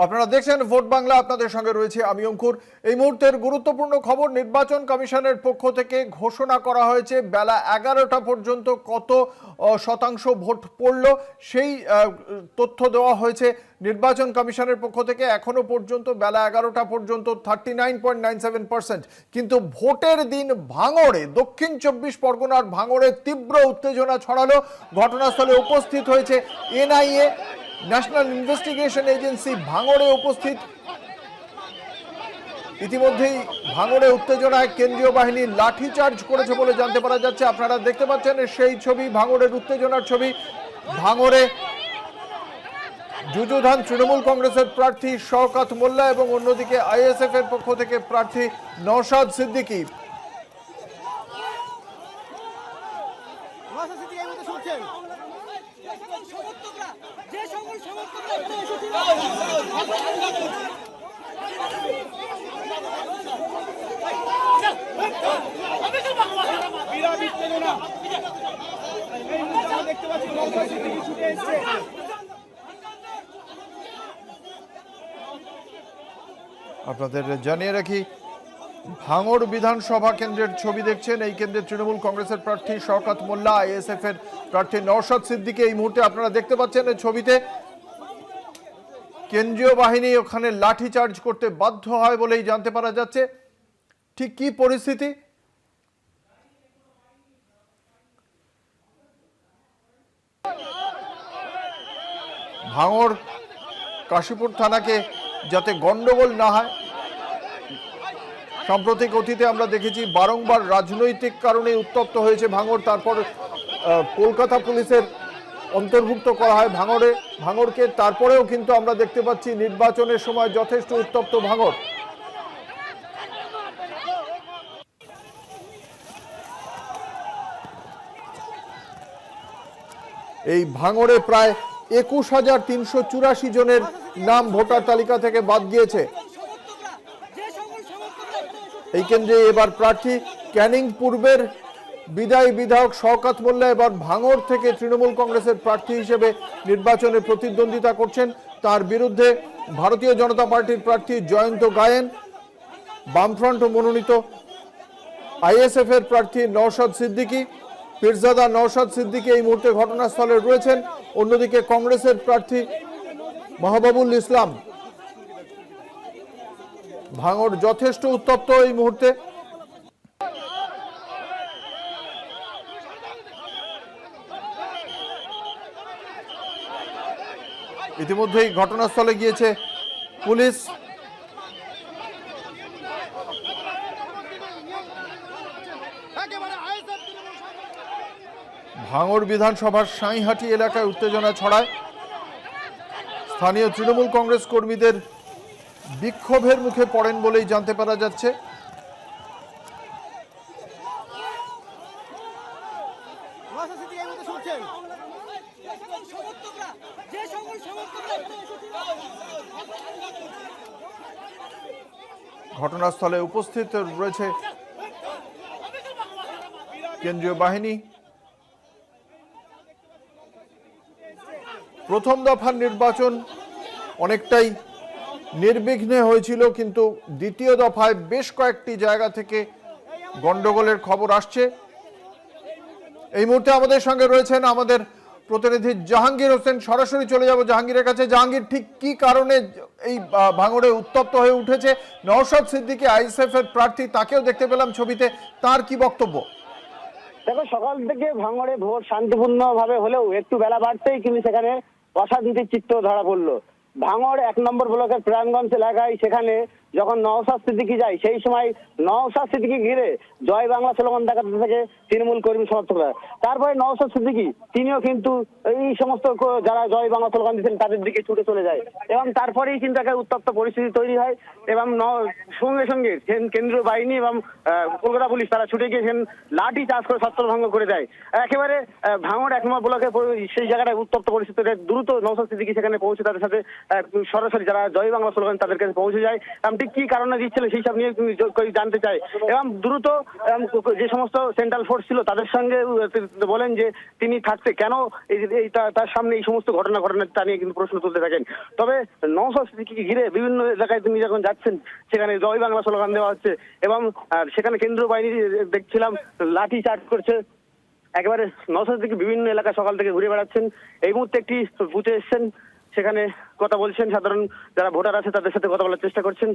আপনারা দেখছেন ভোট বাংলা, আপনাদের সঙ্গে রয়েছে আমি অঙ্কুর। এই মুহূর্তের গুরুত্বপূর্ণ খবর, নির্বাচন কমিশনের পক্ষ থেকে ঘোষণা করা হয়েছে বেলা 11টা পর্যন্ত কত শতাংশ ভোট পড়ল সেই তথ্য দেওয়া হয়েছে নির্বাচন কমিশনের পক্ষ থেকে। এখনো পর্যন্ত বেলা 11টা পর্যন্ত 39.97%। কিন্তু ভোটের দিন ভাঙড়ে, দক্ষিণ 24 পরগনার ভাঙড়ে তীব্র উত্তেজনা ছড়ালো। ঘটনাস্থলে উপস্থিত হয়েছে এনআইএ, ন্যাশনাল ইনভেস্টিগেশন এজেন্সি ভাঙড়ে উপস্থিত। ইতিমধ্যেই ভাঙড়ে উত্তেজনায় কেন্দ্রীয় বাহিনী লাঠিচার্জ করেছে বলে জানতে পারা যাচ্ছে। আপনারা দেখতে পাচ্ছেন সেই ছবি, ভাঙড়ের উত্তেজনার ছবি। ভাঙড়ে যুযুধান তৃণমূল কংগ্রেসের প্রার্থী শওকত মোল্লা এবং অন্যদিকে আইএসএফ এর পক্ষ থেকে প্রার্থী নওশাদ সিদ্দিকী। আপনাদের জানিয়ে রাখি, ভাঙড় বিধানসভা কেন্দ্রের ছবি দেখছেন। এই কেন্দ্রে তৃণমূল কংগ্রেসের প্রার্থী শওকত মোল্লা, আইএসএফ এর প্রার্থী নওশাদ সিদ্দিকী এই মুহূর্তে আপনারা দেখতে পাচ্ছেন এই ছবিতে। কেন্দ্রীয় বাহিনী ওখানে লাঠিচার্জ করতে বাধ্য হয় বলেই জানতে পারা যাচ্ছে। ঠিক কি পরিস্থিতি? ভাঙড় কাশীপুর থানাকে যাতে গন্ডগোল না হয়, সাম্প্রতিক অতীতে আমরা দেখেছি বারংবার রাজনৈতিক কারণে উত্তপ্ত হয়েছে ভাঙড়। তারপর কলকাতা পুলিশের অন্তর্ভুক্ত করা হয় ভাঙড়কে। তারপরেও কিন্তু আমরা দেখতে পাচ্ছি নির্বাচনের সময় যথেষ্ট উত্তপ্ত ভাঙড়। এই ভাঙড়ে প্রায় 21,384 জনের নাম ভোটার তালিকা থেকে বাদ গিয়েছে। এই কেন্দ্রে এবার প্রার্থী ক্যানিং পূর্বের বিদায়ী বিধায়ক শওকত মোল্লা এবার ভাঙড় থেকে তৃণমূল কংগ্রেসের প্রার্থী হিসেবে নির্বাচনে প্রতিদ্বন্দ্বিতা করছেন। তার বিরুদ্ধে ভারতীয় জনতা পার্টির প্রার্থী জয়ন্ত গায়েন, বামফ্রন্ট মনোনীত আইএসএফ এর প্রার্থী নওশাদ সিদ্দিকী, পীরজাদা নওশাদ সিদ্দিকী এই মুহূর্তে ঘটনাস্থলে রয়েছেন। অন্যদিকে কংগ্রেসের প্রার্থী মাহবুবুল ইসলাম। ভাঙড় যথেষ্ট উত্তপ্ত এই মুহূর্তে। ইতিমধ্যেই ঘটনাস্থলে গিয়েছে পুলিশ। ভাঙড় বিধানসভার সাঁইহাটি এলাকায় উত্তেজনা ছড়ায়। স্থানীয় তৃণমূল কংগ্রেস কর্মীদের বিক্ষোভের মুখে পড়েন বলেই জানতে পারা যাচ্ছে। ঘটনাস্থলে উপস্থিত রয়েছে কেন্দ্রীয় বাহিনী। প্রথম দফার নির্বাচন অনেকটাই নির্বিঘ্নে হয়েছিল, কিন্তু দ্বিতীয় দফায় বেশ কয়েকটি জায়গা থেকে গন্ডগোলের খবর আসছে। এই মুহূর্তে আমাদের সঙ্গে রয়েছেন আমাদের প্রতিনিধি জাহাঙ্গীর হোসেন। সরাসরি চলে যাব জাহাঙ্গীরের কাছে। জাহাঙ্গীর, ঠিক কি কারণে এই ভাঙড়ে উত্তপ্ত হয়ে উঠেছে? নওশাদ সিদ্দিকী আইএসএফ এর প্রার্থী, তাকেও দেখতে পেলাম ছবিতে, তার কি বক্তব্য? দেখো, সকাল থেকে ভাঙড়ে ভোট শান্তিপূর্ণ ভাবে হলেও একটু বেলা বাড়তেই কিন্তু সেখানে অশান্তির চিত্র ধরা পড়লো। ভাঙড় 1 নম্বর ব্লকের প্রাণগঞ্জ এলাকায় সেখানে যখন নওশাদ সিদ্দিকী যায়, সেই সময় নওশাদ সিদ্দিকী ঘিরে জয় বাংলা স্লোগান দেখাতে থাকে তৃণমূল কর্মী সমর্থকরা। তারপরে নওশাদ সিদ্দিকী তিনিও কিন্তু এই সমস্ত যারা জয় বাংলা স্লোগান দিচ্ছেন তাদের দিকে ছুটে চলে যায় এবং তারপরেই কিন্তু একটা উত্তপ্ত পরিস্থিতি তৈরি হয় এবং সঙ্গে সঙ্গে কেন্দ্রীয় বাহিনী এবং কলকাতা পুলিশ তারা ছুটে গিয়ে লাঠি চার্জ করে ছত্রভঙ্গ করে দেয়। একেবারে ভাঙড় 1 নম্বর ব্লকের সেই জায়গাটায় উত্তপ্ত পরিস্থিতিতে দ্রুত নওশাদ সিদ্দিকী সেখানে পৌঁছে তাদের সাথে সরাসরি যারা জয় বাংলা স্লোগান তাদের কাছে পৌঁছে যায় এবং ঠিক কি কারণে দিচ্ছিল সেই সব নিয়ে জানতে চাই এবং দ্রুত যে সমস্ত সেন্ট্রাল ফোর্স ছিল তাদের সঙ্গে বলেন যে তিনি থাকতে কেন তার সামনে এই সমস্ত ঘটনা ঘটনা তা নিয়ে কিন্তু প্রশ্ন তুলতে থাকেন। তবে নওশাদ সিদ্দিকীকে ঘিরে বিভিন্ন এলাকায় তিনি যখন যাচ্ছেন সেখানে জয় বাংলা স্লোগান দেওয়া হচ্ছে এবং সেখানে কেন্দ্রীয় বাহিনী দেখছিলাম লাঠি চার্জ করছে। একেবারে নওশাদ সিদ্দিকী বিভিন্ন এলাকা সকাল থেকে ঘুরে বেড়াচ্ছেন। এই মুহূর্তে একটি বুথে এসছেন, সেখানে কথা বলছেন, সাধারণ যারা ভোটার আছে তাদের সাথে কথা বলার চেষ্টা করছেন।